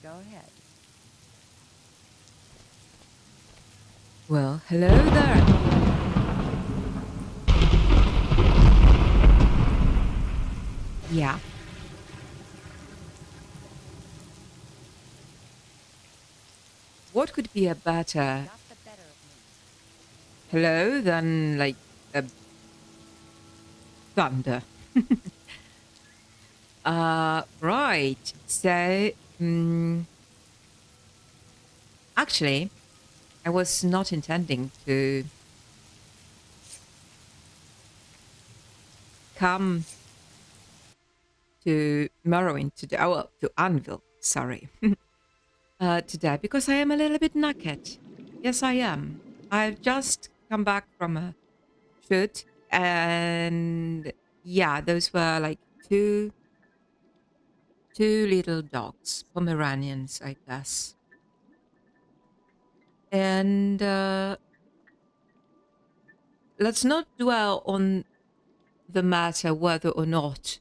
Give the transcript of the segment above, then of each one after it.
Go ahead. Well, hello there. Yeah. What could be a better Got the better of me. hello than like a thunder? Right. So, actually, I was not intending to come to Morrowind today. Oh, well, to Anvil. Sorry. Today because I am a little bit knackered. Yes, I am. I've just come back from a shoot, and yeah, those were like two little dogs, Pomeranians, I guess. And let's not dwell on the matter whether or not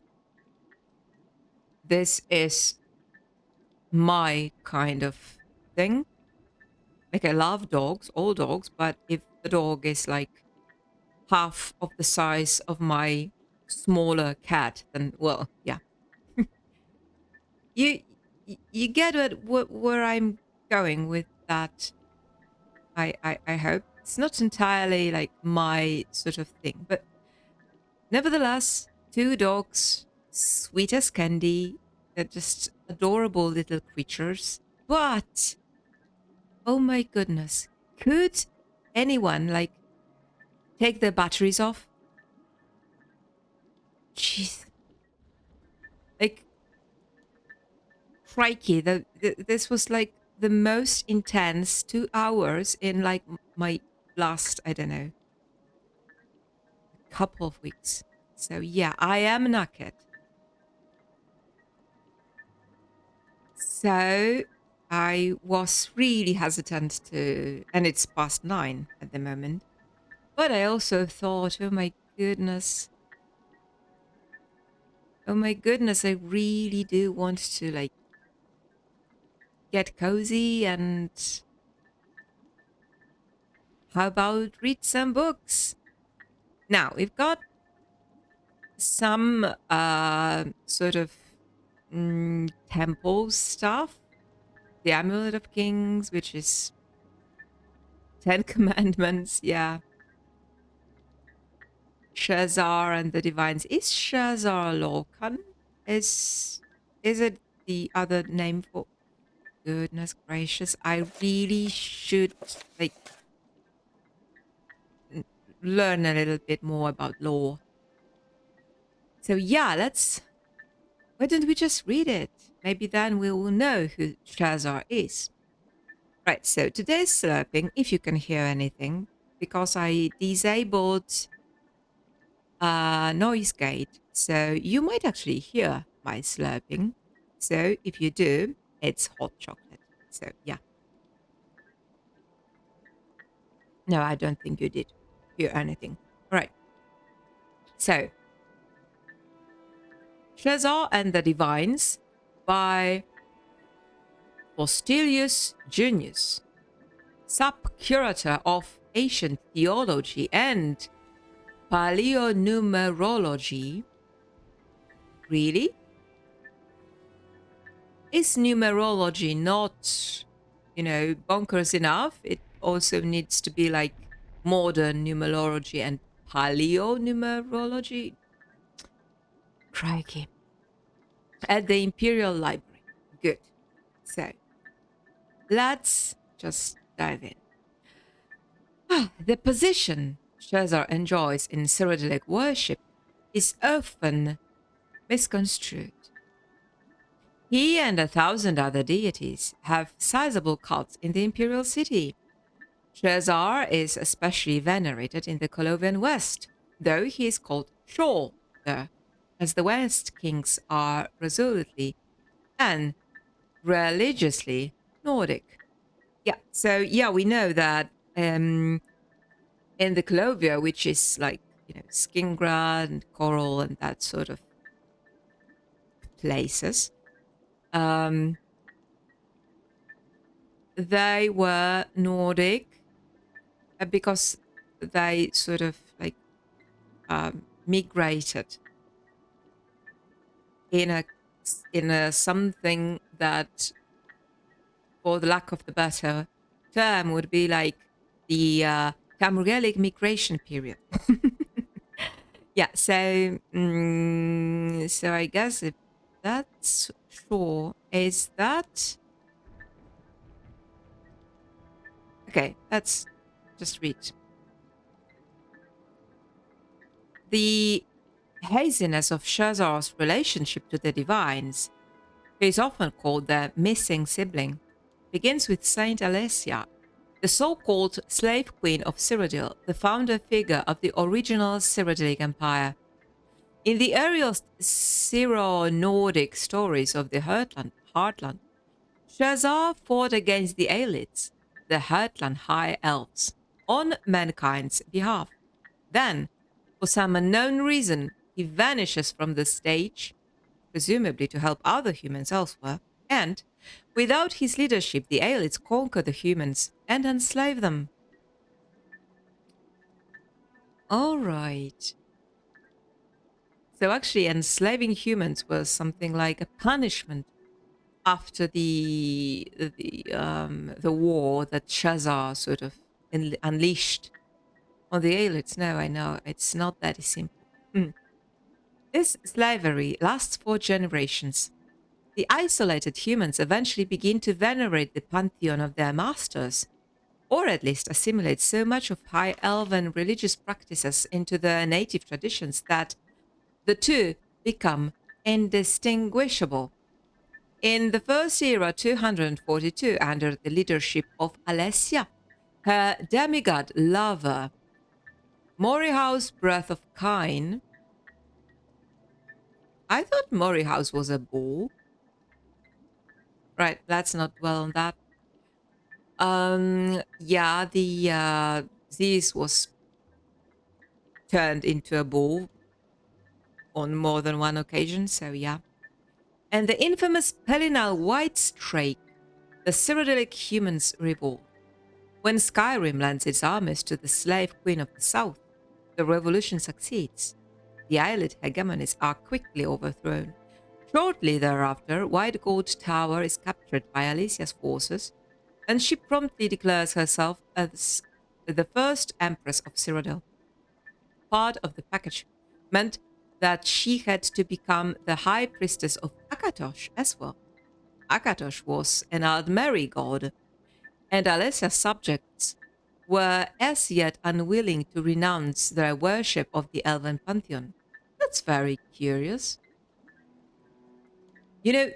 this is my kind of thing. Like, I love dogs, all dogs, but if the dog is like half of the size of my smaller cat, then, well, yeah. you you get where I'm going with that. I hope it's not entirely like my sort of thing, but nevertheless, two dogs, sweet as candy. They're just adorable little creatures. But oh my goodness, could anyone like take their batteries off? Jeez, like crikey, this was like the most intense 2 hours in like my last, I don't know, couple of weeks. So yeah, I am knackered. So I was really hesitant to, and it's past 9 at the moment. But I also thought, oh my goodness, I really do want to like get cozy and how about read some books? Now we've got some sort of temple stuff. The Amulet of Kings, which is 10 Commandments, yeah. Shazar and the Divines. Is Shazar Lorcan? Is it the other name for goodness gracious? I really should like learn a little bit more about lore. So yeah, why don't we just read it? Maybe then we will know who Shazar is. Right, so today's slurping, if you can hear anything, because I disabled noise gate, so you might actually hear my slurping. So if you do, it's hot chocolate. So yeah. No, I don't think you did hear anything. All right. So Shazar and the Divines by Postilius Junius, sub-curator of ancient theology and paleonumerology. Really? Is numerology not, bonkers enough? It also needs to be like modern numerology and paleonumerology. Crikey. At the Imperial Library. Good. So let's just dive in. The position Shazar enjoys in Cyrodiilic worship is often misconstrued. He and 1,000 other deities have sizable cults in the imperial city. Shazar is especially venerated in the Colovian West, though he is called Shor there, as the West kings are resolutely and religiously Nordic. Yeah, so yeah, we know that in the Colovia, which is like, Skingrad and Coral and that sort of places, um, they were Nordic because they sort of like migrated in a something that, for the lack of the better term, would be like the Cambrielic migration period. Yeah, so I guess if that's sure, is that okay? Let's just read the haziness of Shazar's relationship to the divines, who is often called the missing sibling, begins with Saint Alessia, the so-called slave queen of Cyrodiil, the founder figure of the original Cyrodiilic Empire. In the earliest Syro-Nordic stories of the Heartland, Shazar fought against the Aelids, the Heartland High Elves, on mankind's behalf. Then, for some unknown reason, he vanishes from the stage, presumably to help other humans elsewhere, and, without his leadership, the Aelids conquer the humans and enslave them. All right. So actually, enslaving humans was something like a punishment after the war that Shazar sort of unleashed on the Aelids. No, I know it's not that simple. Hmm. This slavery lasts for generations. The isolated humans eventually begin to venerate the pantheon of their masters, or at least assimilate so much of high elven religious practices into their native traditions that the two become indistinguishable. In the first era, 242, under the leadership of Alessia, her demigod lover, Morihaus Breath of Kine. I thought Morihaus was a bull. Right, let's not dwell on that. Yeah, the this was turned into a bull on more than one occasion, so yeah. And the infamous Pelinal White Strake, the Cyrodiilic humans revolt. When Skyrim lends its armies to the slave queen of the south, the revolution succeeds. The Eyelid hegemonies are quickly overthrown. Shortly thereafter, White Gold Tower is captured by Alicia's forces, and she promptly declares herself as the first empress of Cyrodiil. Part of the package meant that she had to become the high priestess of Akatosh as well. Akatosh was an Aldmeri god, and Alessia's subjects were as yet unwilling to renounce their worship of the elven pantheon. That's very curious. You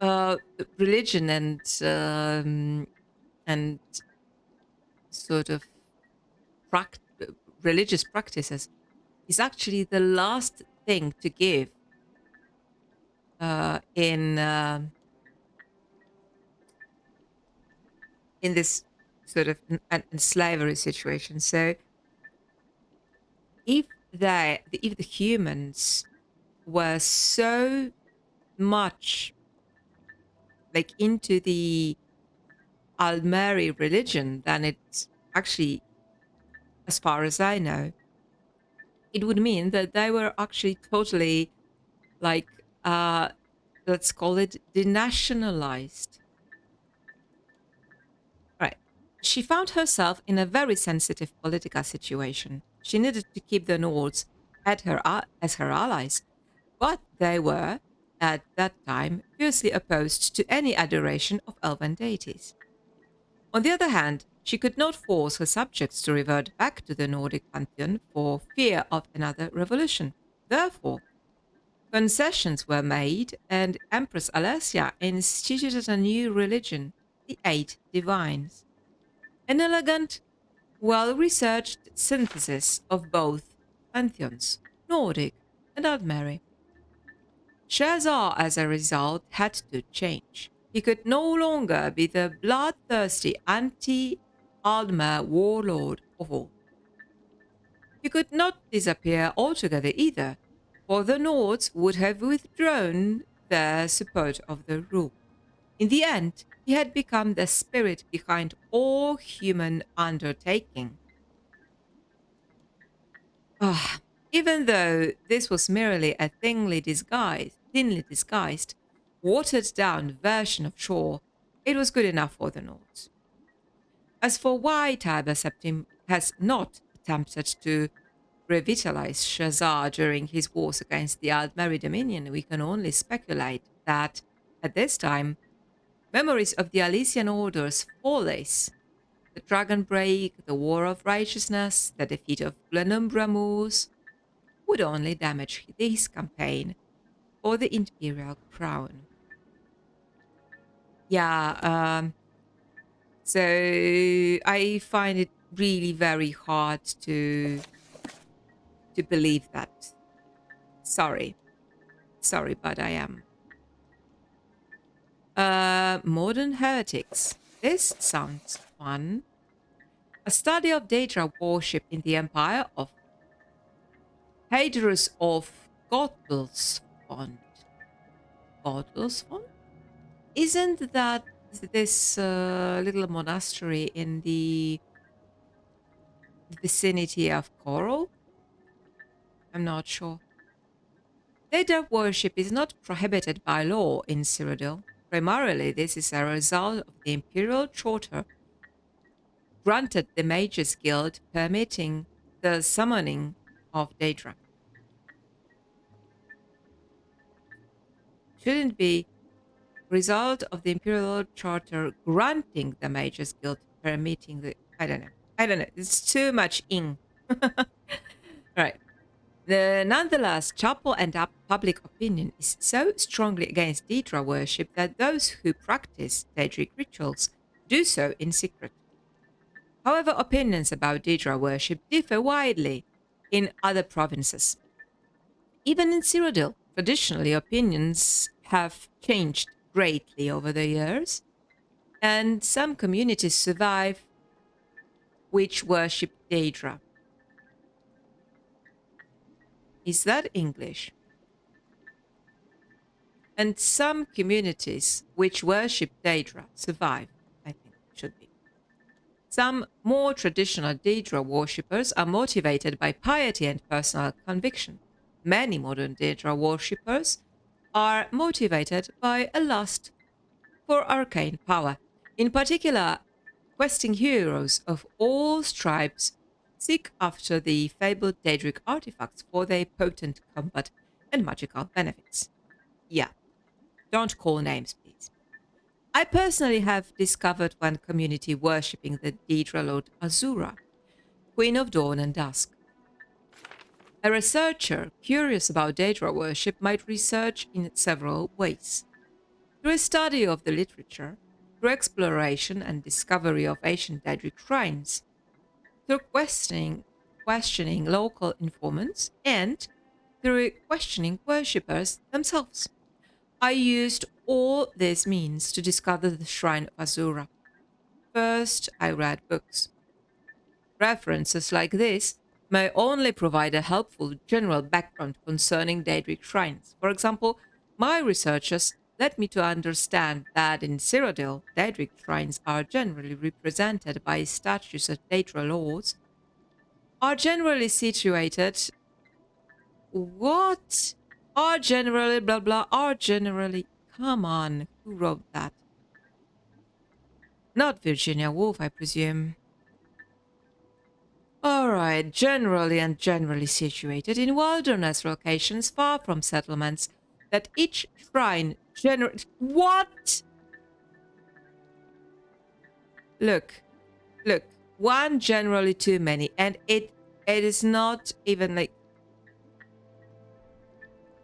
know, religion and sort of prac- religious practices is actually the last thing to give in this sort of slavery situation. So if the humans were so much like into the Almeri religion, then it's actually, as far as I know, it would mean that they were actually totally like let's call it denationalized. Right. She found herself in a very sensitive political situation. She needed to keep the Nords as her allies, but they were, at that time, fiercely opposed to any adoration of elven deities. On the other hand, she could not force her subjects to revert back to the Nordic pantheon for fear of another revolution. Therefore, concessions were made, and Empress Alessia instituted a new religion, the Eight Divines. An elegant, well-researched synthesis of both pantheons, Nordic and Aldmeri. Shazar, as a result, had to change. He could no longer be the bloodthirsty anti-Aldmer warlord of old. He could not disappear altogether either, for the Nords would have withdrawn their support of the rule. In the end, he had become the spirit behind all human undertaking. Ah, even though this was merely a thinly disguised, watered down version of Shaw, it was good enough for the Nords. As for why Tiber Septim has not attempted to revitalize Shazar during his wars against the Aldmeri Dominion, we can only speculate that at this time, memories of the Alesian Order's follies, the Dragon Break, the War of Righteousness, the defeat of Glenumbra Moors, would only damage this campaign for the imperial crown. Yeah, so I find it really very hard to believe that. Sorry, sorry, but I am. Modern Heretics. This sounds fun. A study of Daedra worship in the empire of Hadrus of Gottlesfond. Gottlesfond? Isn't that this little monastery in the vicinity of Coral? I'm not sure. Daedra worship is not prohibited by law in Cyrodiil. Primarily, this is a result of the imperial charter granted the Mages Guild permitting the summoning of Daedra. Shouldn't be result of the imperial charter granting the Mages Guild permitting the. I don't know. I don't know. It's too much ing. Right. Nonetheless, chapel and public opinion is so strongly against Daedra worship that those who practice Daedric rituals do so in secret. However, opinions about Daedra worship differ widely in other provinces. Even in Cyrodiil, traditionally opinions have changed greatly over the years, and some communities survive which worship Daedra. Is that English? And some communities which worship Daedra survive, I think should be. Some more traditional Daedra worshippers are motivated by piety and personal conviction. Many modern Daedra worshippers are motivated by a lust for arcane power. In particular, questing heroes of all stripes seek after the fabled Daedric artifacts for their potent combat and magical benefits. Yeah, don't call names, please. I personally have discovered one community worshipping the Daedra Lord Azura, Queen of Dawn and Dusk. A researcher curious about Daedra worship might research in several ways. Through a study of the literature, through exploration and discovery of ancient Daedric shrines, through questioning local informants, and through questioning worshippers themselves. I used all these means to discover the Shrine of Azura. First, I read books. References like this may only provide a helpful general background concerning Daedric shrines. For example, my researches led me to understand that in Cyrodiil, Daedric shrines are generally represented by statues of Daedra lords, are generally situated. What? Are generally blah blah, are generally. Come on, who wrote that? Not Virginia Woolf, I presume. All right, generally situated in wilderness locations far from settlements, that each shrine What? Look, look, one generally too many, and it is not even like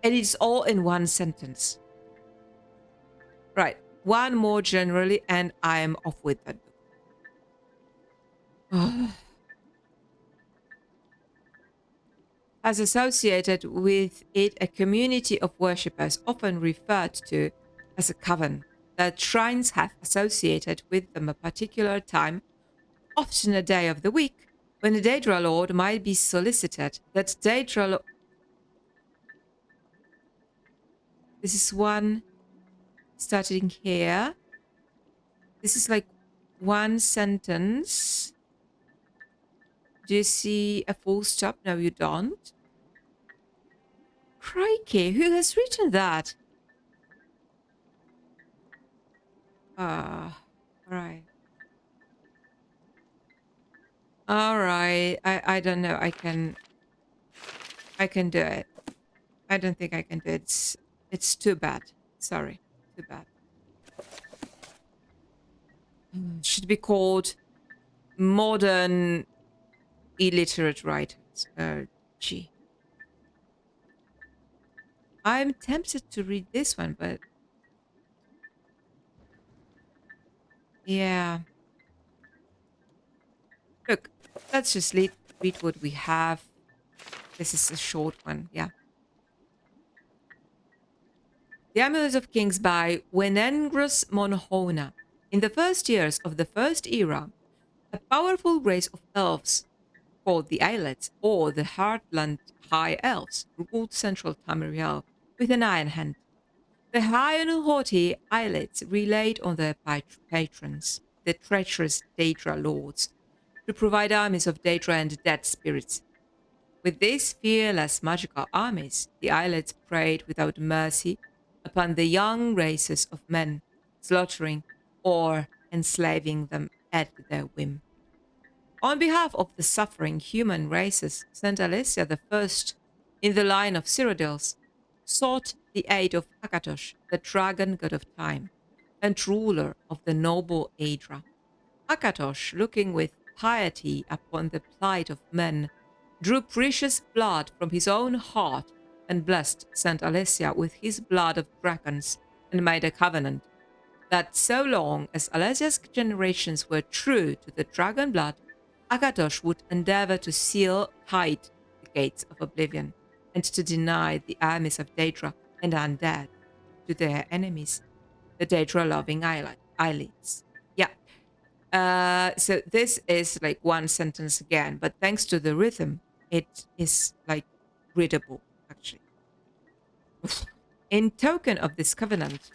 it is all in one sentence. Right, one more generally, and I am off with that book. Has associated with it a community of worshippers often referred to as a coven, that shrines have associated with them a particular time, often a day of the week, when the Daedra Lord might be solicited. That Daedra Lord. This is one starting here. This is like one sentence. Do you see a full stop? No, you don't. Crikey, who has written that? All right. All right. I don't know. I can do it. I don't think I can do it. It's too bad. Sorry. Too bad. Should be called modern illiterate writers. Gee. I'm tempted to read this one, but yeah. Look, let's just read what we have. This is a short one. Yeah. The Amulet of Kings by Wenengros Monhona. In the first years of the First Era, a powerful race of elves called the Islets or the Heartland High Elves ruled central Tamriel with an iron hand. The high and haughty Islets relied on their patrons, the treacherous Daedra lords, to provide armies of Daedra and dead spirits. With these fearless magical armies, the islets preyed without mercy upon the young races of men, slaughtering or enslaving them at their whim. On behalf of the suffering human races, Saint Alessia the First, in the line of Cyrodiils, sought the aid of Akatosh, the dragon god of time, and ruler of the noble Aedra. Akatosh, looking with piety upon the plight of men, drew precious blood from his own heart and blessed Saint Alessia with his blood of dragons and made a covenant that so long as Alessia's generations were true to the dragon blood, Akatosh would endeavor to seal tight the gates of oblivion and to deny the armies of Daedra and undead to their enemies, the Daedra-loving eyelids. Yeah, so this is like one sentence again, but thanks to the rhythm, it is like readable, actually. In token of this covenant,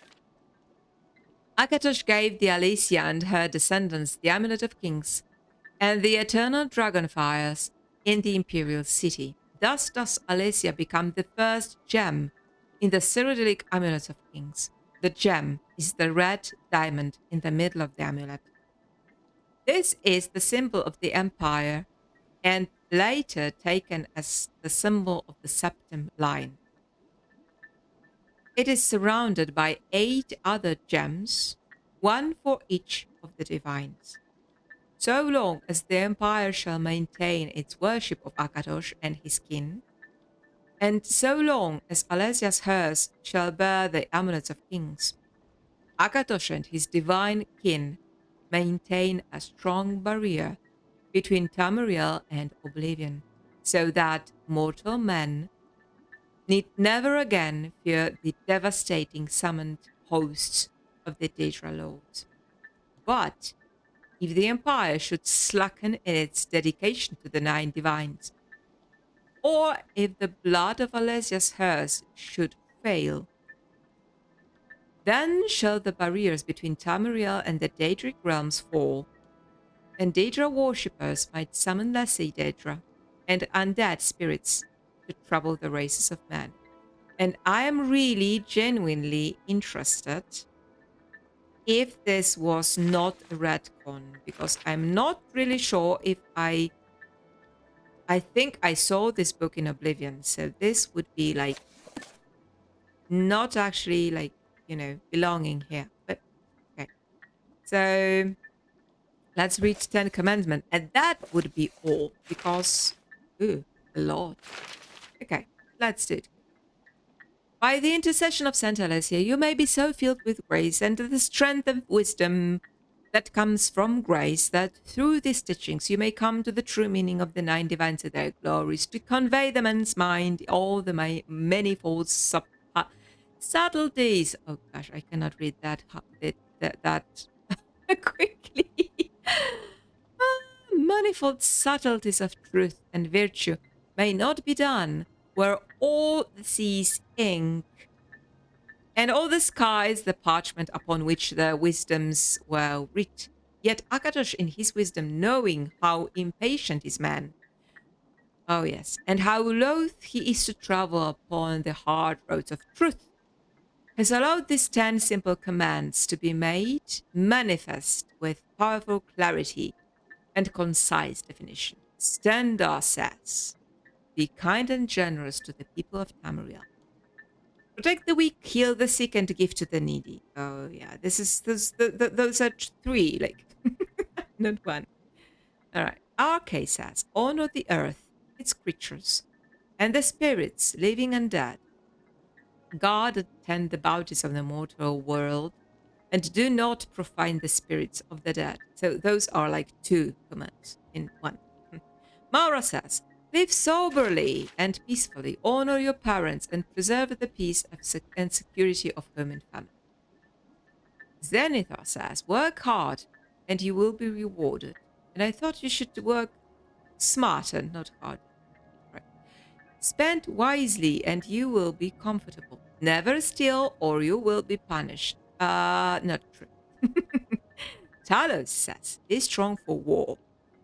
Akatosh gave the Alesia and her descendants the Amulet of Kings and the eternal dragon fires in the imperial city. Thus does Alesia become the first gem in the Cyrodiilic Amulet of Kings. The gem is the red diamond in the middle of the amulet. This is the symbol of the empire and later taken as the symbol of the septum line. It is surrounded by 8 other gems, one for each of the divines. So long as the empire shall maintain its worship of Akatosh and his kin, and so long as Alessia's hers shall bear the amulets of kings, Akatosh and his divine kin maintain a strong barrier between Tamriel and oblivion, so that mortal men need never again fear the devastating summoned hosts of the Daedra lords. But if the empire should slacken in its dedication to the 9 divines, or if the blood of Alessia's hers should fail, then shall the barriers between Tamriel and the Daedric realms fall, and Daedra worshippers might summon lesser Daedra and undead spirits to trouble the races of men. And I am really genuinely interested if this was not a retcon, because I'm not really sure if I think I saw this book in Oblivion, so this would be like not actually like, belonging here. But okay. So let's read 10 commandment, and that would be all because ooh, a lot. Okay, let's do it. By the intercession of Saint Alessia, you may be so filled with grace and the strength of wisdom that comes from grace, that through these teachings you may come to the true meaning of the 9 divines and their glories, to convey the man's mind all the manifold subtleties. Oh gosh, I cannot read that quickly. Manifold subtleties of truth and virtue may not be done where all the seas ink And all the sky is the parchment upon which the wisdoms were writ. Yet Akatosh, in his wisdom, knowing how impatient is man, oh yes, and how loath he is to travel upon the hard roads of truth, has allowed these 10 simple commands to be made manifest with powerful clarity and concise definition. Stendhal says, be kind and generous to the people of Tamriel. Protect the weak, heal the sick, and give to the needy. Oh yeah, those are three, like not one. All right. Arcade says, honor the earth, its creatures, and the spirits, living and dead. Guard and tend the bounties of the mortal world, and do not profane the spirits of the dead. So those are like two commands in one. Maura says, live soberly and peacefully, honor your parents, and preserve the peace and security of home and family. Zenithar says, work hard and you will be rewarded. And I thought you should work smarter, not harder. Right. Spend wisely and you will be comfortable. Never steal or you will be punished. Not true. Talos says, be strong for war.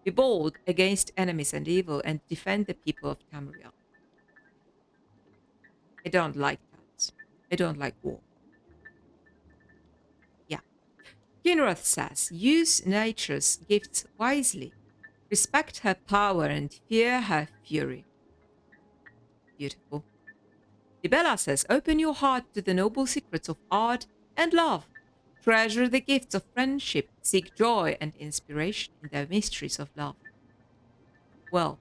Be bold against enemies and evil and defend the people of Tamriel. I don't like Talos. I don't like war. Yeah. Kinroth says, use nature's gifts wisely. Respect her power and fear her fury. Beautiful. Dibella says, open your heart to the noble secrets of art and love. Treasure the gifts of friendship. Seek joy and inspiration in the mysteries of love. Well,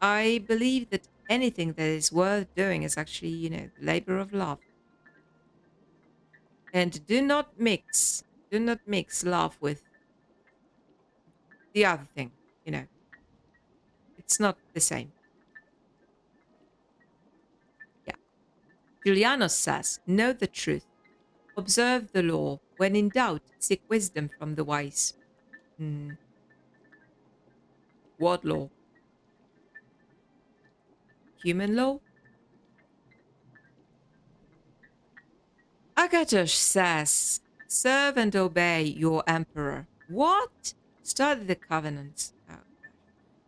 I believe that anything that is worth doing is actually, the labor of love. And do not mix love with the other thing, It's not the same. Yeah. Julianos says, know the truth. Observe the law. When in doubt, seek wisdom from the wise. What law? Human law? Akatosh says, serve and obey your emperor. What? Study the covenants. Oh, gosh.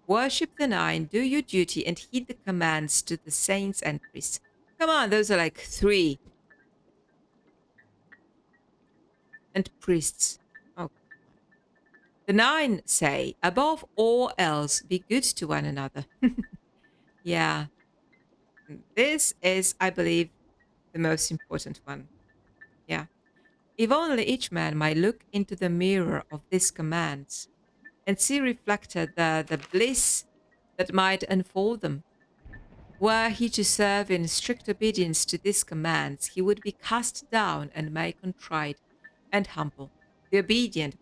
Worship the 9, do your duty, and heed the commands to the saints and priests. Come on, those are like 3. And priests. Oh. The 9 say, above all else, be good to one another. Yeah. This is, I believe, the most important one. Yeah. If only each man might look into the mirror of these commands and see reflected the bliss that might unfold them. Were he to serve in strict obedience to these commands, he would be cast down and made contrite and humble. The obedient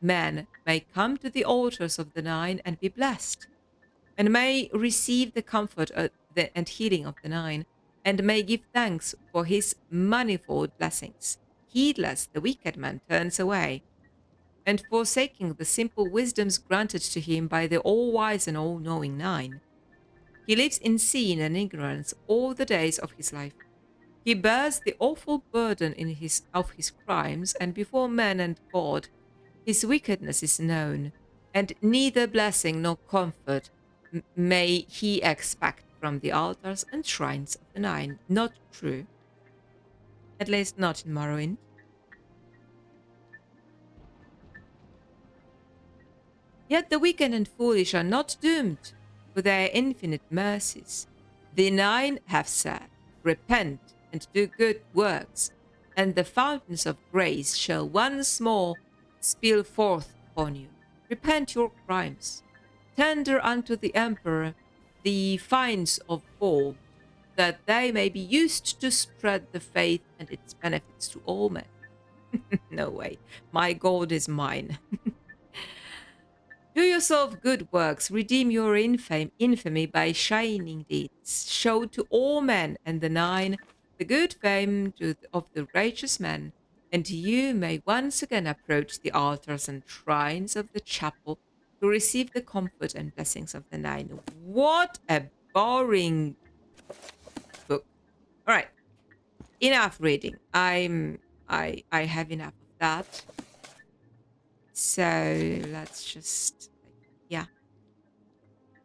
man may come to the altars of the 9 and be blessed, and may receive the comfort and healing of the 9, and may give thanks for his manifold blessings. Heedless, the wicked man turns away, and forsaking the simple wisdoms granted to him by the all-wise and all-knowing 9. He lives in sin and ignorance all the days of his life. He bears the awful burden of his crimes, and before men and God, his wickedness is known, and neither blessing nor comfort may he expect from the altars and shrines of the 9. Not true. At least not in Morrowind. Yet the wicked and foolish are not doomed for their infinite mercies. The 9 have said, repent and do good works, and the fountains of grace shall once more spill forth upon you. Repent your crimes. Tender unto the emperor the fines of gold, that they may be used to spread the faith and its benefits to all men. No way. My gold is mine. Do yourself good works, redeem your infamy by shining deeds. Show to all men and the 9 the good fame of the righteous man, and you may once again approach the altars and shrines of the chapel to receive the comfort and blessings of the 9. What a boring book. All right. enough reading. I have enough of that. So let's just yeah.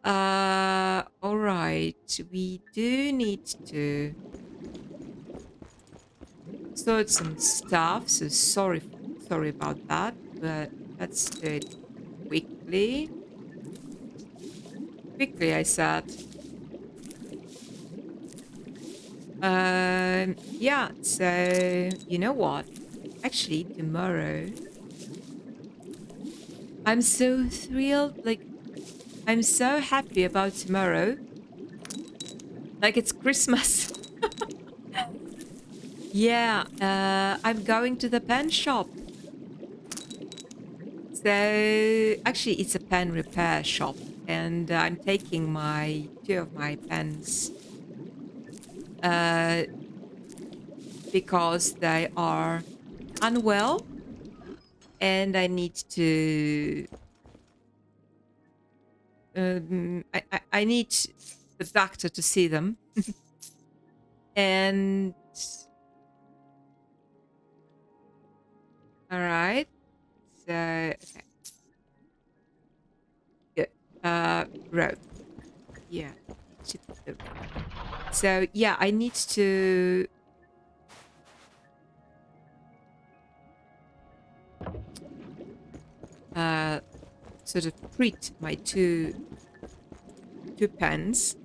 All right. We do need to sort some stuff. So sorry about that, but let's do it quickly. Quickly, I said. Yeah. So you know what? Actually, tomorrow, I'm so thrilled. Like, I'm so happy about tomorrow. Like it's Christmas. Yeah, I'm going to the pen shop. So actually, it's a pen repair shop, and I'm taking my two of my pens uh, because they are unwell, and I need to. I need the doctor to see them, and all right. So okay, good. Rope. Yeah, need to put the rope. So yeah, I need to uh sort of treat my two pens.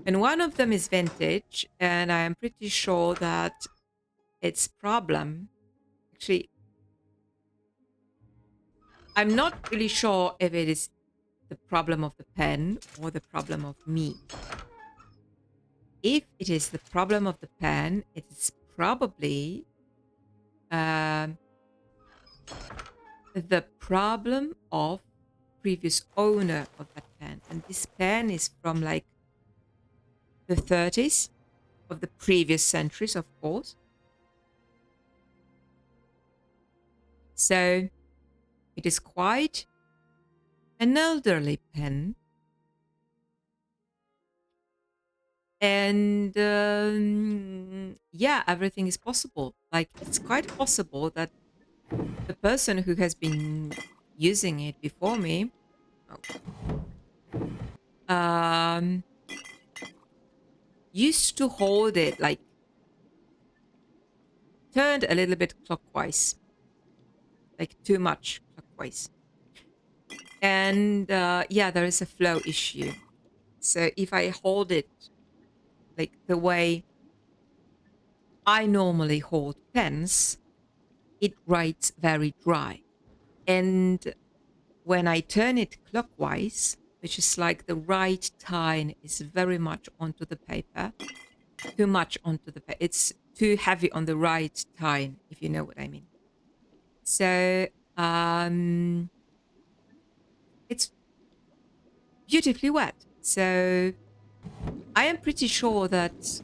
And one of them is vintage, and I am pretty sure that its problem actually I'm not really sure if it is the problem of the pen or the problem of me. If it is the problem of the pen, it is probably um, the problem of previous owner of that pen. And this pen is from like the 30s of the previous centuries, of course. So it is quite an elderly pen. And yeah, everything is possible. Like it's quite possible that the person who has been using it before me um, used to hold it like turned a little bit clockwise, like too much clockwise. And yeah, there is a flow issue. So if I hold it like the way I normally hold pens, it writes very dry. And when I turn it clockwise, which is like the right tine is very much onto the paper, too much onto the paper. It's too heavy on the right tine, if you know what I mean. So it's beautifully wet. So I am pretty sure that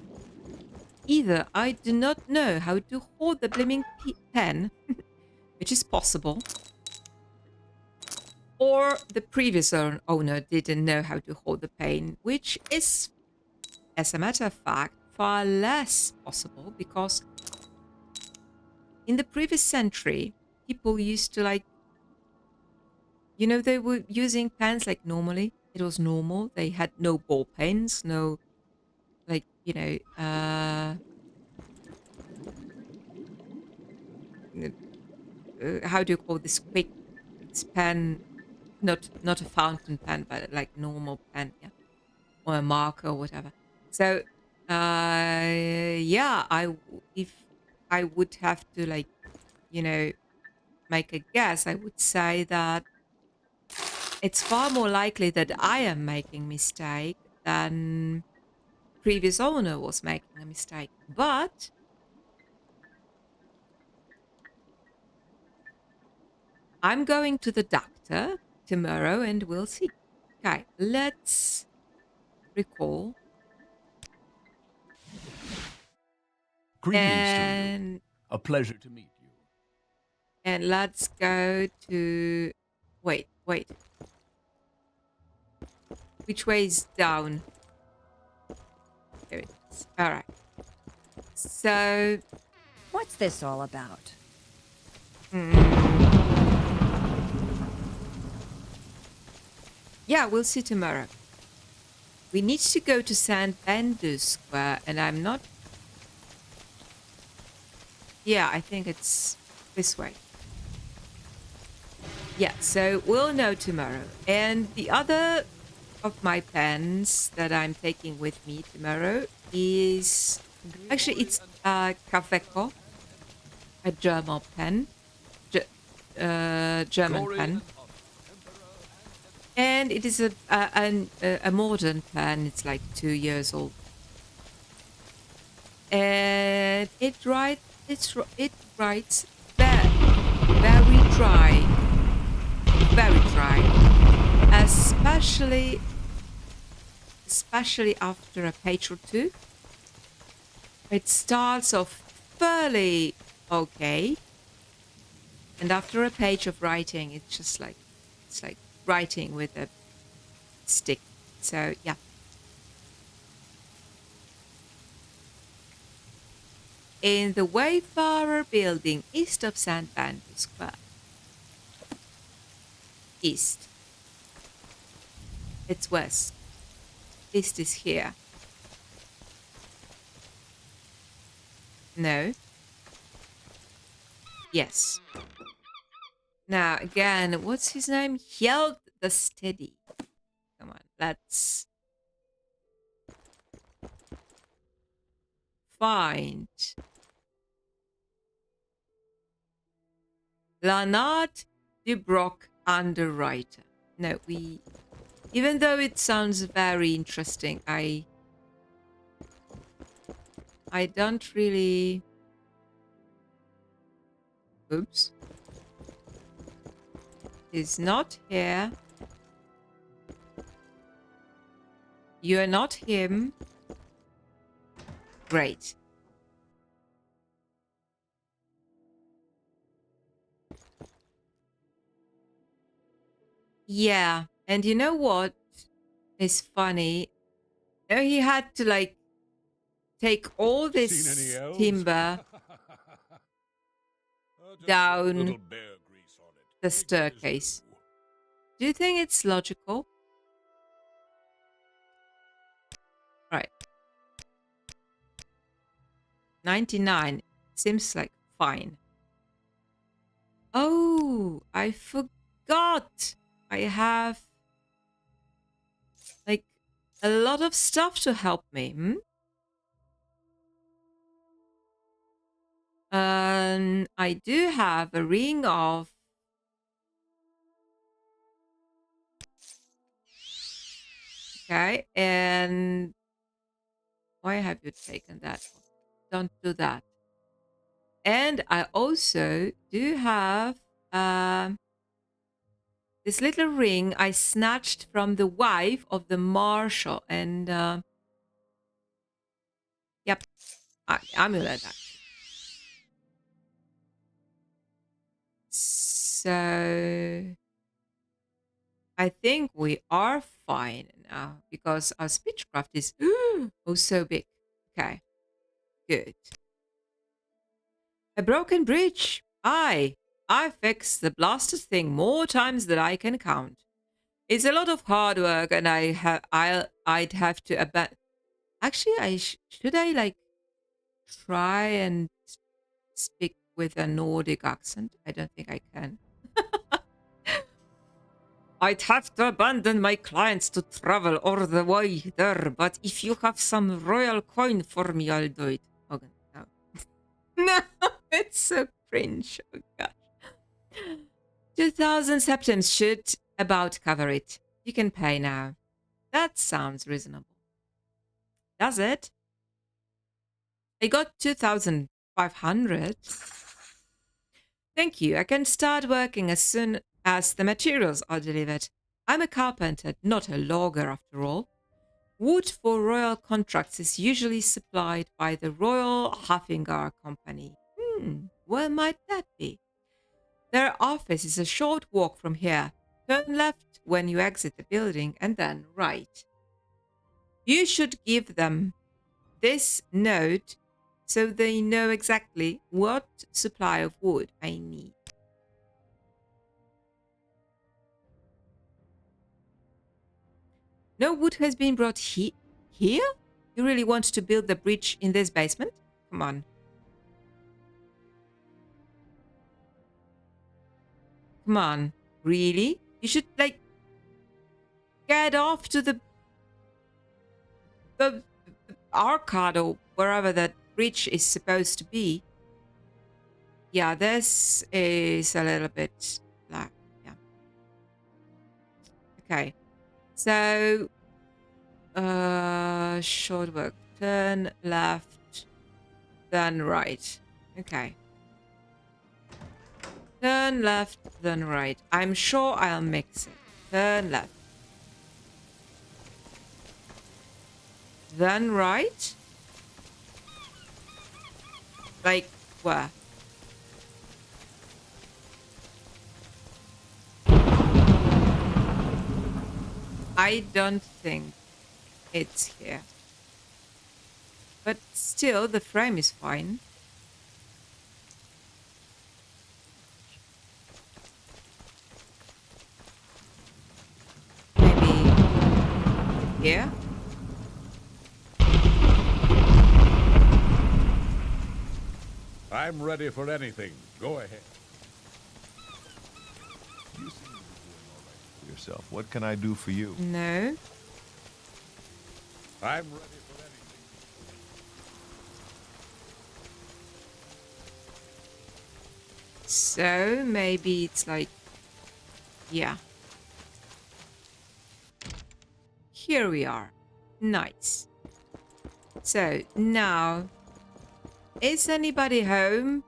either I do not know how to hold the blimmin' pen, which is possible, or the previous owner didn't know how to hold the pen, which is, as a matter of fact, far less possible because in the previous century, people used to like, you know, they were using pens like normally. It was normal. They had no ball pens, no, like, you know, how do you call this quick? It's pen, not a fountain pen, but like normal pen, yeah, or a marker or whatever. So, yeah, if I would have to like, you know, make a guess, I would say that it's far more likely that I am making mistake than previous owner was making a mistake. But I'm going to the doctor tomorrow and we'll see. Okay, let's recall. Greetings to you. A pleasure to meet you. And let's go to wait. Which way is down? There it is. All right. So, What's this all about? yeah, we'll see tomorrow. We need to go to St. Bandus Square, and I'm not... Yeah, I think it's this way. Yeah, so we'll know tomorrow. And the other of my pens that I'm taking with me tomorrow is... Actually, it's a Cafeco, a German pen. German pen. And it is a modern pen. It's like 2 years old. And it writes very dry, especially after a page or two. It starts off fairly okay, and after a page of writing, it's like writing with a stick. So yeah. In the Wayfarer building east of St. Bandus Square. East. It's west. East is here. No. Yes. Now, again, what's his name? Held the Steady. Come on, let's find Lanard Dubrock Underwriter. No, even though it sounds very interesting, I don't really... Oops. He's not here. You're not him. Great. Yeah, and you know what is funny? You know, he had to like take all this timber down the staircase. Do you think it's logical? Right. 99 seems like fine. Oh, I forgot. I have like a lot of stuff to help me. I do have a ring of... Okay, and why have you taken that? Don't do that. And I also do have this little ring I snatched from the wife of the marshal. And yep, amulet. So I think we are fine now because our speechcraft is oh so big. Okay, good. A broken bridge. I fixed the blasted thing more times than I can count. It's a lot of hard work, and I'd have to abandon. Actually, should I like try and speak with a Nordic accent? I don't think I can. I'd have to abandon my clients to travel all the way there, but if you have some royal coin for me, I'll do it. Okay, no. No, it's so cringe. Oh gosh. 2,000 septims should about cover it. You can pay now. That sounds reasonable. Does it? I got 2,500. Thank you. I can start working as soon as the materials are delivered. I'm a carpenter, not a logger after all. Wood for royal contracts is usually supplied by the Royal Haffingar Company. Where might that be? Their office is a short walk from here. Turn left when you exit the building and then right. You should give them this note so they know exactly what supply of wood I need. No wood has been brought here? You really want to build the bridge in this basement? Come on. Come on. Really? You should, like, get off to the arcade or wherever that bridge is supposed to be. Yeah, this is a little bit black. Yeah. Okay. So, short work. Turn left, then right. Okay. Turn left, then right. I'm sure I'll mix it. Turn left. Then right? Like, where? I don't think it's here. But still, the frame is fine. Maybe here? I'm ready for anything. Go ahead. You seem to be doing all right for yourself. What can I do for you? No. I'm ready for anything. So maybe it's like, yeah. Here we are. Nice. So now, is anybody home?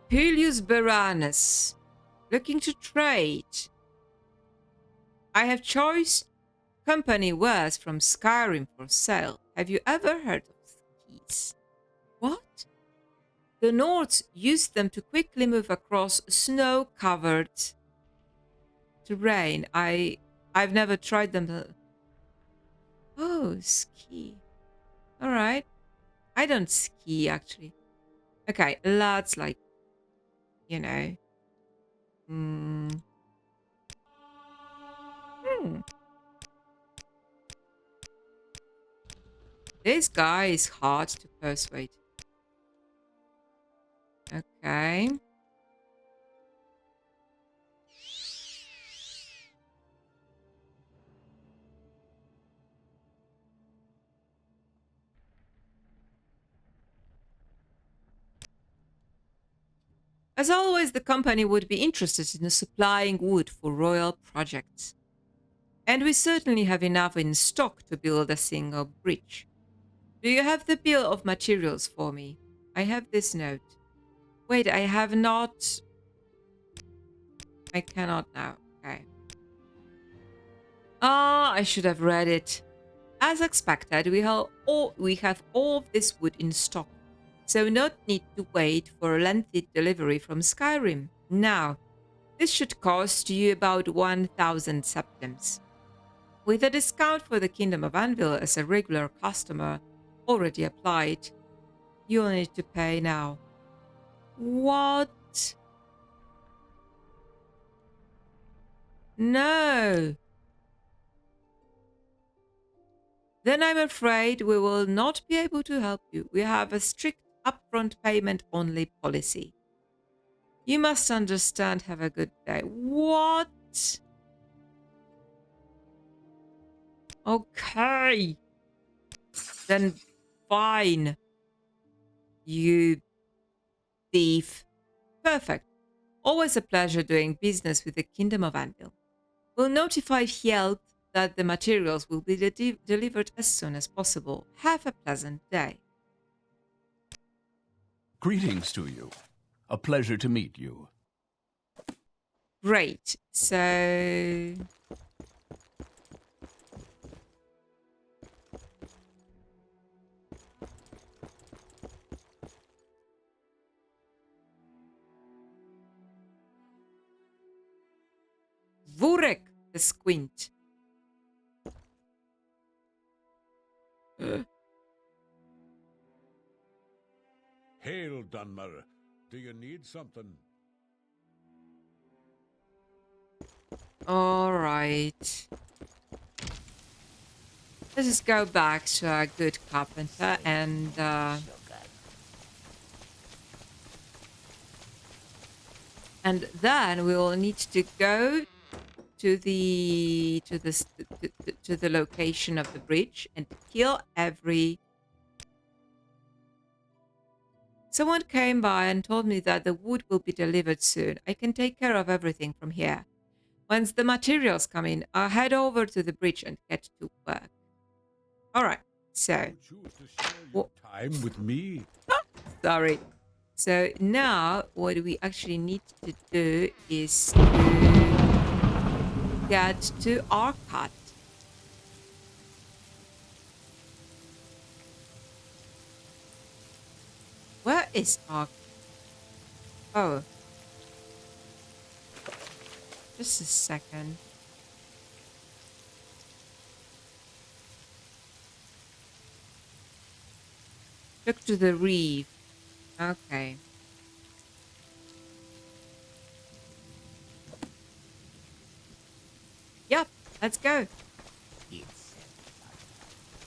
Julius Baranus, looking to trade. I have choice company wares from Skyrim for sale. Have you ever heard of these? What? The Nords used them to quickly move across snow-covered terrain. I've never tried them. Oh, ski. All right. I don't ski, actually. Okay, let's, like, you know. Hmm. This guy is hard to persuade. Okay. As always, the company would be interested in supplying wood for royal projects. And we certainly have enough in stock to build a single bridge. Do you have the bill of materials for me? I have this note. Wait, I have not... I cannot now. Okay. Ah, I should have read it. As expected, we have all of this wood in stock, so not need to wait for a lengthy delivery from Skyrim. Now, this should cost you about 1,000 septims. With a discount for the Kingdom of Anvil as a regular customer already applied, you'll need to pay now. What? No. Then I'm afraid we will not be able to help you. We have a strict upfront payment only policy. You must understand. Have a good day. What? Okay. Then fine. You thief. Perfect. Always a pleasure doing business with the Kingdom of Anvil. We'll notify Hjeld that the materials will be delivered as soon as possible. Have a pleasant day. Greetings to you. A pleasure to meet you. Great. So... Vurek the Squint. Hail, Dunmer. Do you need something? All right. Let's just go back to our good carpenter and then we will need to go to the location of the bridge and kill every. Someone came by and told me that the wood will be delivered soon. I can take care of everything from here. Once the materials come in, I'll head over to the bridge and get to work. All right. So, You choose to share your time with me? sorry. So now what we actually need to do is to get to Arcot. Where is Arcot? Oh. Just a second. Look to the reef. Okay. Yep, let's go.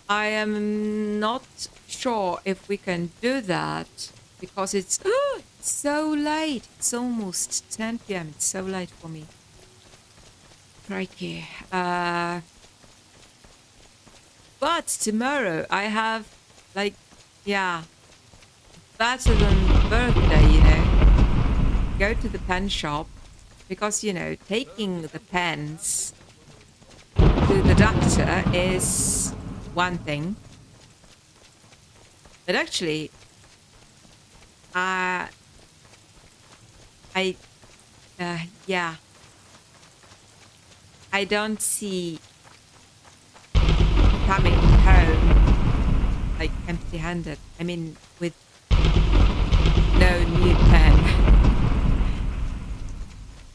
I am not sure if we can do that because it's so late. It's almost 10 p.m. It's so late for me. Crikey. But tomorrow I have, like, yeah, better than birthday, you know. Go to the pen shop because, you know, taking the pens to the doctor is one thing. But actually, yeah, I don't see coming home like empty-handed. I mean, with no new pen.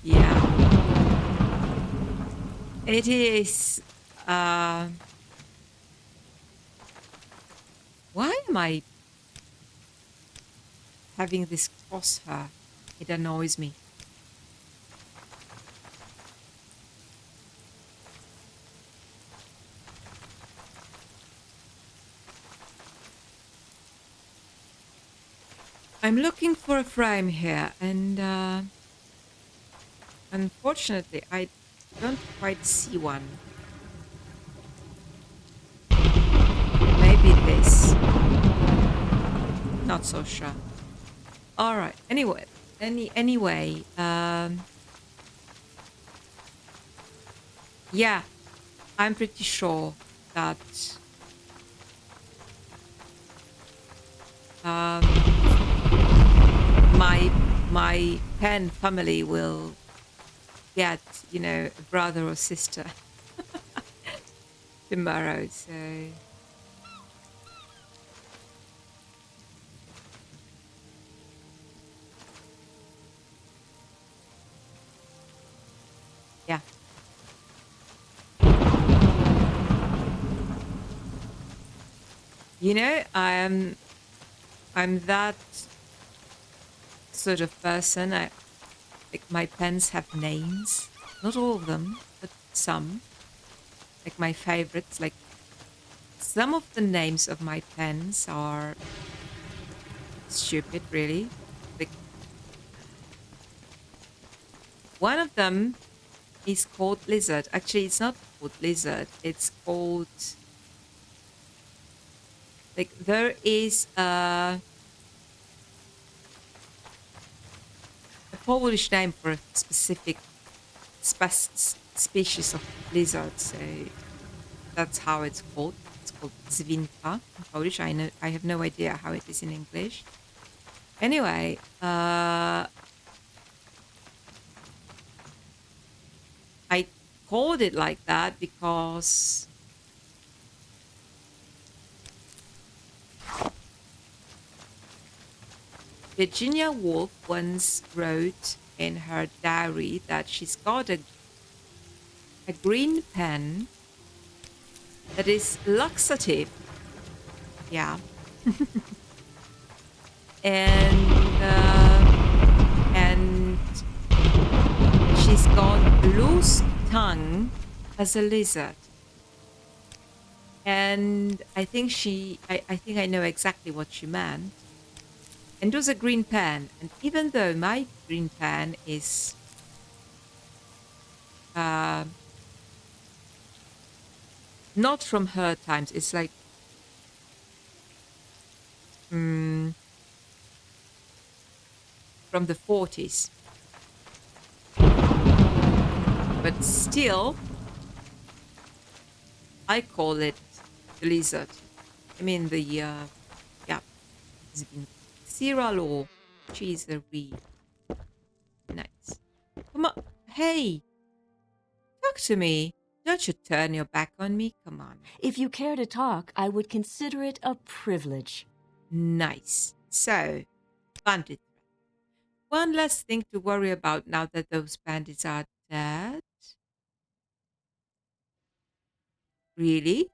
Yeah. It is, why am I having this crosshair? It annoys me. I'm looking for a frame here, and unfortunately, I don't quite see one. Maybe this. Not so sure. All right. Anyway, yeah, I'm pretty sure that my pen family will get, you know, a brother or sister tomorrow. So yeah. You know, I'm that sort of person. Like my pens have names. Not all of them, but some. Like my favorites. Like some of the names of my pens are stupid, really. Like one of them is called Lizard. Actually, it's not called Lizard. It's called, like, there is a Polish name for a specific species of lizard. So that's how it's called. It's called zwinka in Polish. I have no idea how it is in English. Anyway, I called it like that because Virginia Woolf once wrote in her diary that she's got a green pen that is laxative. Yeah. and she's got loose tongue as a lizard. And I think I think I know exactly what she meant. And it was a green pen. And even though my green pen is not from her times, it's like from the 40s. But still, I call it the lizard. I mean the yeah, it's been Cyril or she's a Riin. Nice. Come on, hey, talk to me. Don't you turn your back on me. Come on. If you care to talk, I would consider it a privilege. Nice. So, bandit. One less thing to worry about now that those bandits are dead. Really?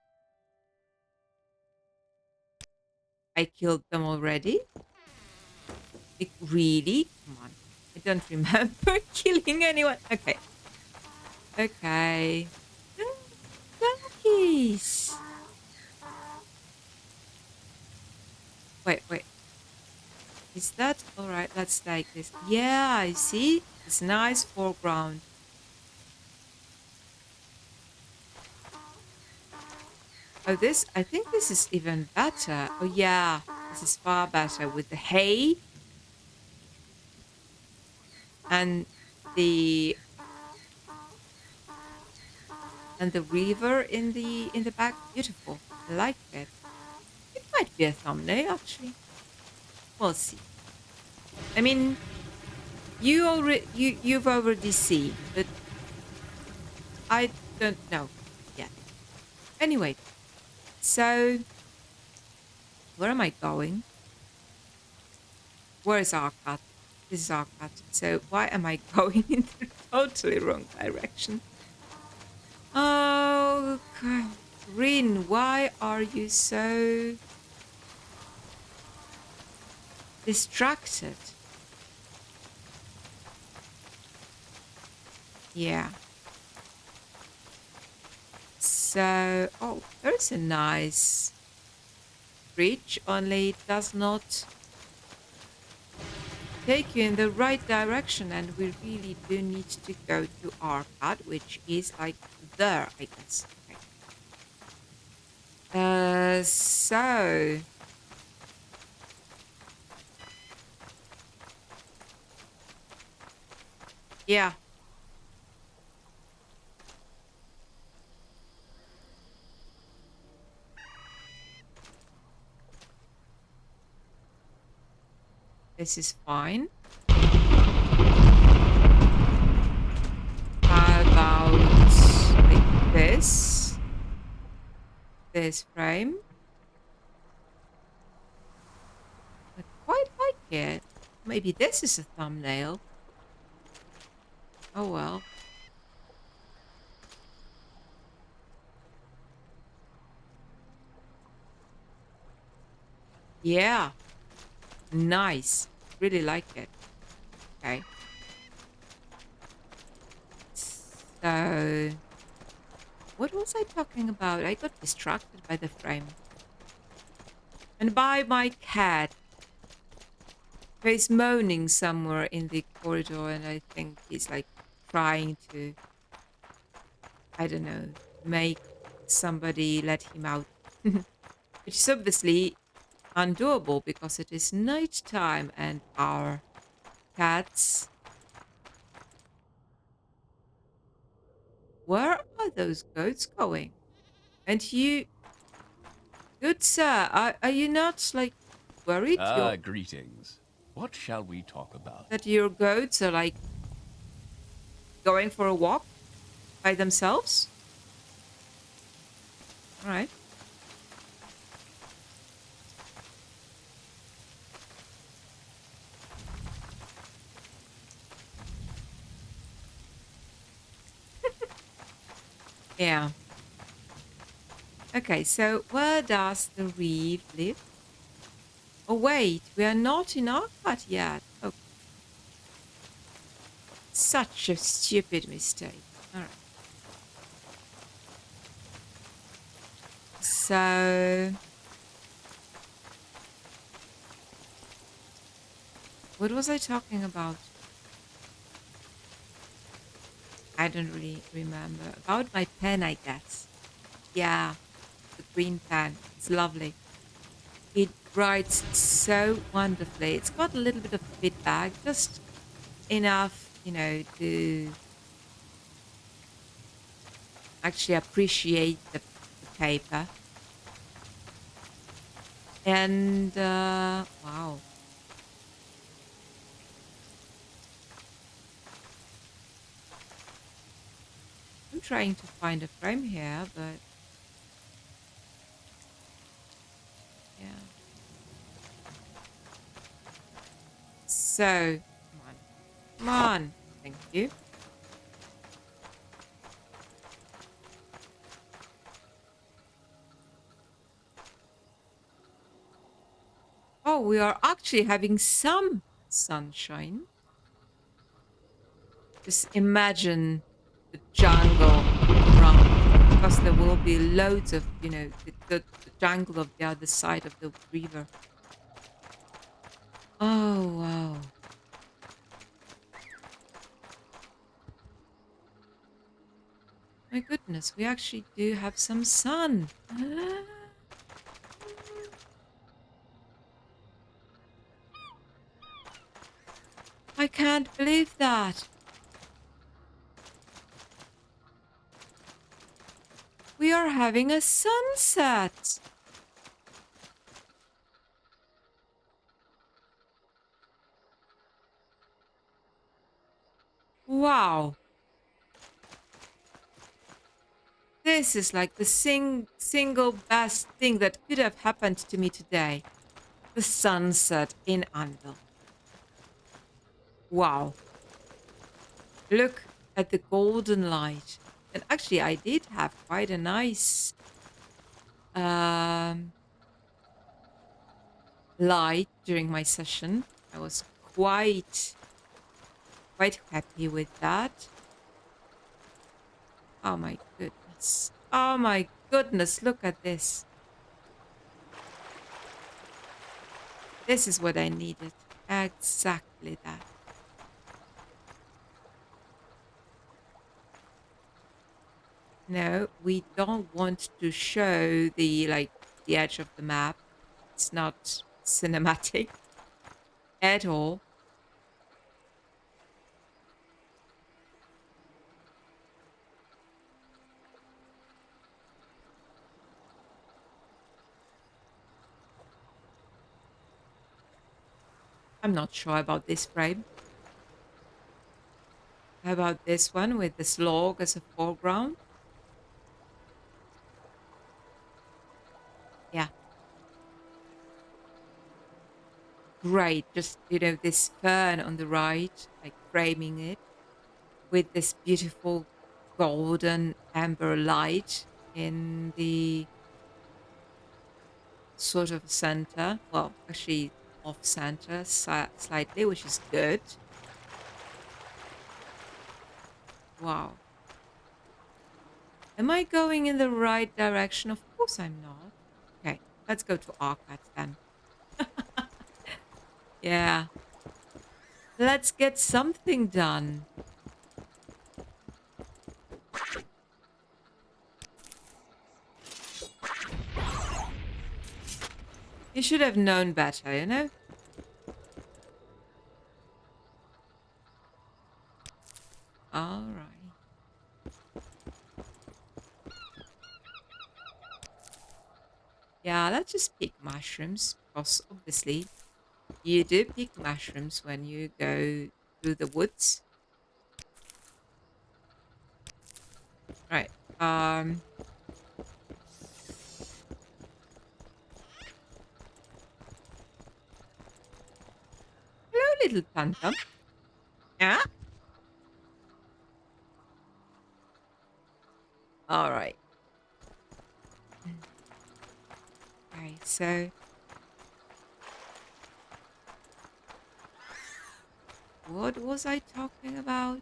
I killed them already? Really? Come on. I don't remember killing anyone. Okay. Okay. Donkeys. Wait. Is that alright? Let's take this. Yeah, I see. It's nice foreground. Oh, I think this is even better. Oh, yeah. This is far better with the hay. And the river in the back. Beautiful. I like it. It might be a thumbnail, actually. We'll see. I mean, you've already seen, but I don't know yet. Anyway, so where am I going? Where is our cut? This is our cut. So why am I going in the totally wrong direction? Oh, God. Riin, why are you so distracted? Yeah. So, oh, there's a nice bridge, only it does not take you in the right direction, and we really do need to go to Arcad, which is like there, I guess. Okay. So yeah. This is fine. How about like this? This frame? I quite like it. Maybe this is a thumbnail. Oh well. Yeah. Nice. Really like it. Okay. So, what was I talking about? I got distracted by the frame. And by my cat. He's moaning somewhere in the corridor, and I think he's like trying to, I don't know, make somebody let him out. Which is obviously undoable because it is night time and our cats. Where are those goats going? And you, good sir, are you not like worried Greetings. What shall we talk about? that your goats are like going for a walk by themselves? All right. Yeah. Okay, so where does the reeve live? Oh, wait. We are not in Arcad yet. Oh, such a stupid mistake. All right. So... what was I talking about? I don't really remember. About my pen, I guess. Yeah, the green pen. It's lovely. It writes so wonderfully. It's got a little bit of feedback, just enough, you know, to actually appreciate the paper. And, wow. I'm trying to find a frame here, but yeah. So, come on. Come on. Thank you. Oh, we are actually having some sunshine. Just imagine the jungle around, because there will be loads of, you know, the jungle of the other side of the river. Oh, wow. My goodness, we actually do have some sun. I can't believe that. We are having a sunset. Wow. This is like the single best thing that could have happened to me today. The sunset in Anvil. Wow. Look at the golden light. And actually, I did have quite a nice um, light during my session. I was quite happy with that. Oh my goodness. Oh my goodness, look at this. This is what I needed. Exactly that. No, we don't want to show the edge of the map. It's not cinematic at all. I'm not sure about this frame. How about this one with this log as a foreground? Yeah. Great. Just, you know, this fern on the right, like framing it with this beautiful golden amber light in the sort of center. Well, actually off center slightly, which is good. Wow. Am I going in the right direction? Of course I'm not. Okay, let's go to Arcad then. Yeah. Let's get something done. You should have known better, you know? All right. Yeah, let's just pick mushrooms, because obviously you do pick mushrooms when you go through the woods. Right. Hello, little phantom. Yeah? All right. Okay, so What was I talking about?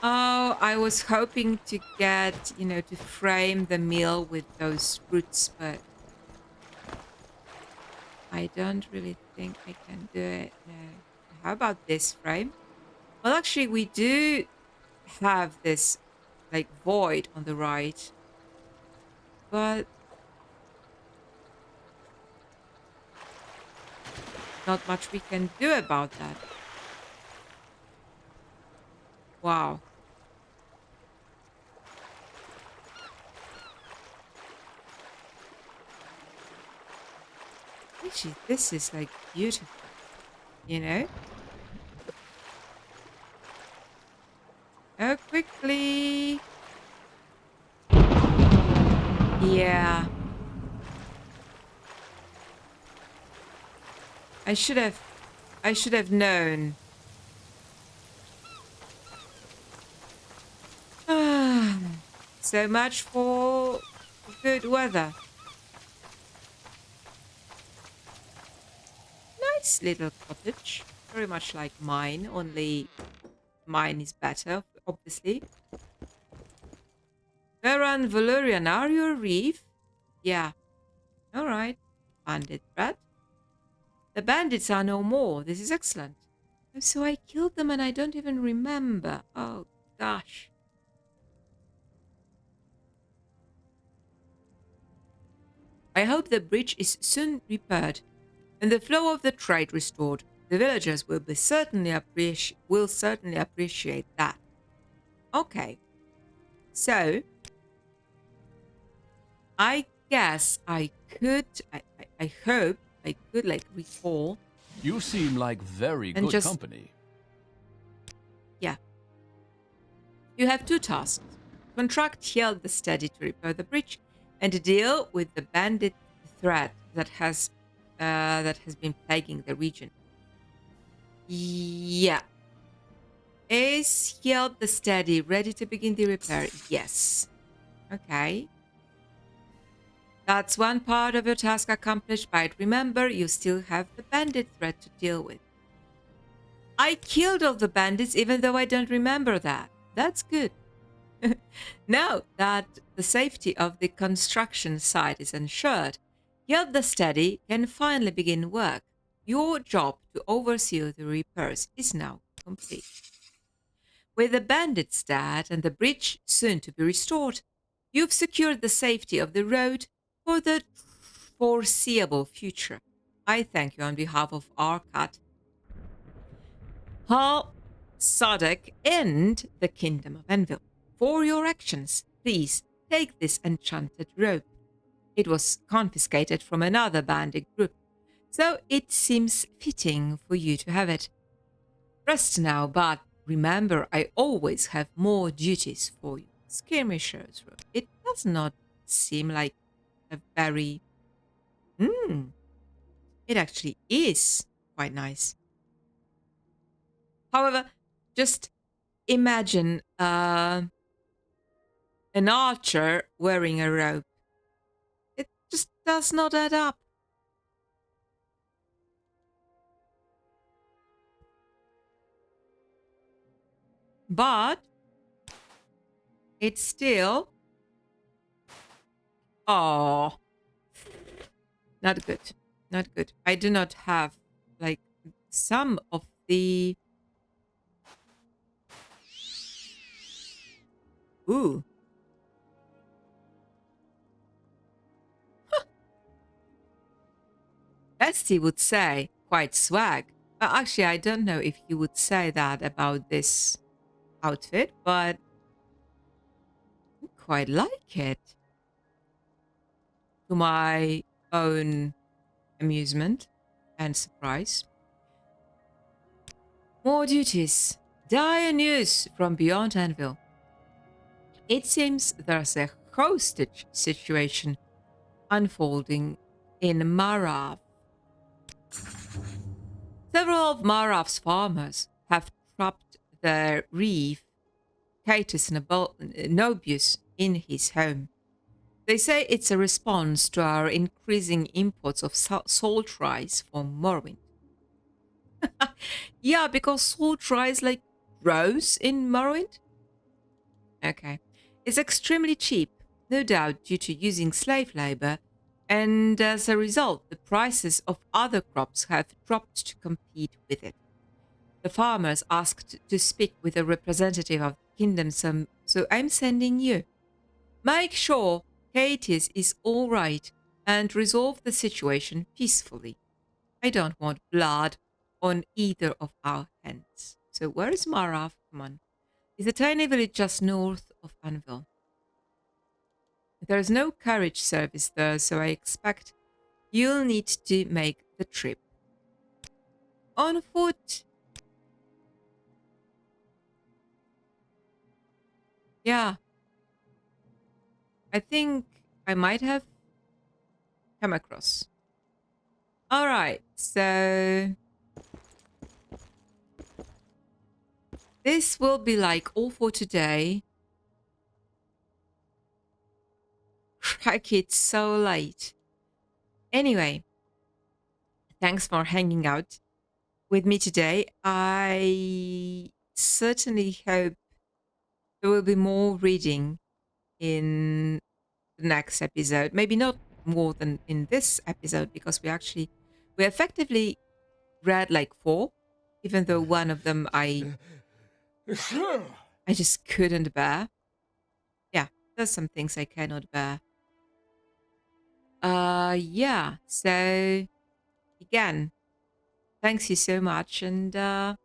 Oh, I was hoping to get, to frame the meal with those fruits, but I don't really think I can do it. No. How about this frame? Well, actually, we do have this like void on the right, but not much we can do about that. Wow. Actually, this is like beautiful, you know? Oh, quickly. Yeah. I should have known. So much for good weather. Nice little cottage. Very much like mine, only mine is better, obviously. Veran Valerian, are you a reef? Yeah. Alright. Bandit threat. The bandits are no more. This is excellent. Oh, so I killed them and I don't even remember. Oh, gosh. I hope the bridge is soon repaired and the flow of the trade restored. The villagers will certainly appreciate that. Okay. So, I guess I could, I hope I could like recall. You seem like very And good just- company. Yeah. You have two tasks. Contract Hield the Steady to repair the bridge and deal with the bandit threat that has been plaguing the region. Yeah. Is Hield the Steady ready to begin the repair? Yes. Okay. That's one part of your task accomplished, but remember, you still have the bandit threat to deal with. I killed all the bandits even though I don't remember that. That's good. Now that the safety of the construction site is ensured, Yield the Steady can finally begin work. Your job to oversee the repairs is now complete. With the bandits dead and the bridge soon to be restored, you've secured the safety of the road for the foreseeable future. I thank you on behalf of Arkat, Hal, Sadek, and the Kingdom of Anvil. For your actions, please take this enchanted rope. It was confiscated from another bandit group, so it seems fitting for you to have it. Rest now, but remember, I always have more duties for you. Skirmishers rope. It does not seem like a very... It actually is quite nice. However, just imagine an archer wearing a robe. It just does not add up. But it's still... Oh, not good. Not good. I do not have like some of the... Ooh. Esty would say quite swag. Actually, I don't know if he would say that about this outfit, but I quite like it. To my own amusement and surprise. More duties. Dire news from beyond Anvil. It seems there's a hostage situation unfolding in Marav. Several of Marav's farmers have trapped their reef Catus Nobius in his home. They say it's a response to our increasing imports of salt rice from Morrowind. Yeah, because salt rice like grows in Morrowind. Okay. It's extremely cheap, no doubt due to using slave labor, and as a result, the prices of other crops have dropped to compete with it. The farmers asked to speak with a representative of the kingdom, so I'm sending you. Make sure Katie is all right and resolve the situation peacefully. I don't want blood on either of our hands. So where is Marav? Come on. It's a tiny village just north of Anvil. There is no carriage service there, so I expect you'll need to make the trip on foot. Yeah. I think I might have come across. All right, so this will be like all for today. Crikey, it's so late. Anyway, thanks for hanging out with me today. I certainly hope there will be more reading in the next episode. Maybe not more than in this episode, because we effectively read like 4, even though one of them I just couldn't bear. Yeah, there's some things I cannot bear. Yeah, so again, thanks you so much, and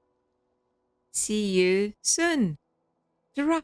see you soon. Ta-ra.